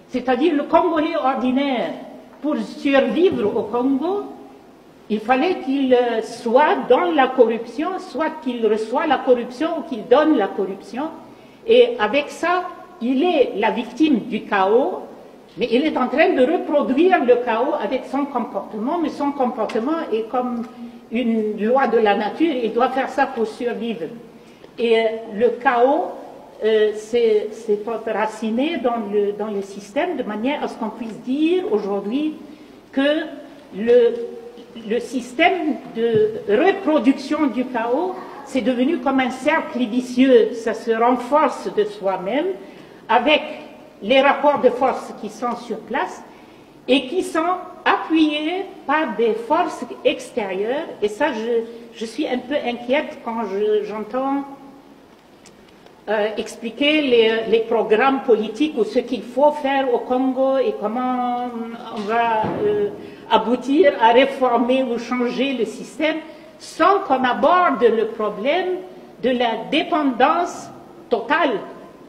C'est-à-dire le Congolais ordinaire, pour survivre au Congo, il fallait qu'il soit dans la corruption, soit qu'il reçoit la corruption ou qu'il donne la corruption. Et avec ça, il est la victime du chaos, mais il est en train de reproduire le chaos avec son comportement, mais son comportement est comme une loi de la nature, il doit faire ça pour survivre. Et le chaos, c'est enraciné dans le système de manière à ce qu'on puisse dire aujourd'hui que le système de reproduction du chaos, c'est devenu comme un cercle vicieux, ça se renforce de soi-même avec les rapports de force qui sont sur place et qui sont appuyés par des forces extérieures. Et ça, je suis un peu inquiète quand j'entends expliquer les programmes politiques ou ce qu'il faut faire au Congo et comment on va aboutir à réformer ou changer le système sans qu'on aborde le problème de la dépendance totale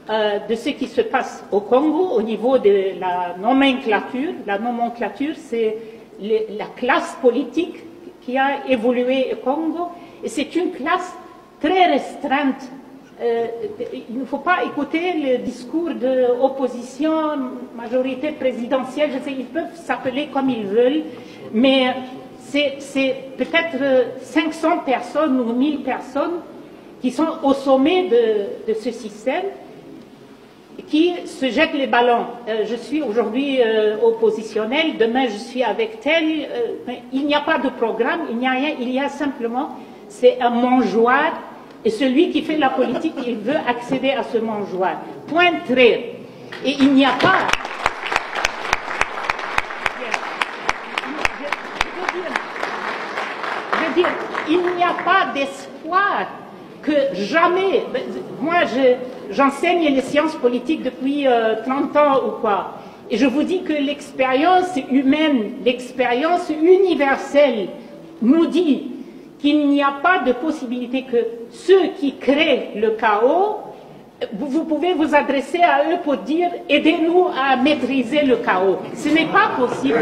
de ce qui se passe au Congo au niveau de la nomenclature. La nomenclature, c'est la classe politique qui a évolué au Congo et c'est une classe très restreinte. Il ne faut pas écouter le discours de opposition, majorité présidentielle, je sais, ils peuvent s'appeler comme ils veulent, mais c'est peut-être 500 personnes ou 1000 personnes qui sont au sommet de ce système, qui se jettent les ballons. Je suis aujourd'hui oppositionnelle, demain je suis avec tel. Il n'y a pas de programme, il n'y a rien, il y a simplement, c'est un mangeoire. Et celui qui fait la politique, il veut accéder à ce mangeoire. Point trait. Et il n'y a pas... Je veux dire, il n'y a pas d'espoir que jamais... Moi, j'enseigne les sciences politiques depuis 30 ans ou quoi. Et je vous dis que l'expérience humaine, l'expérience universelle nous dit qu'il n'y a pas de possibilité que ceux qui créent le chaos, vous pouvez vous adresser à eux pour dire « aidez-nous à maîtriser le chaos ». Ce n'est pas possible.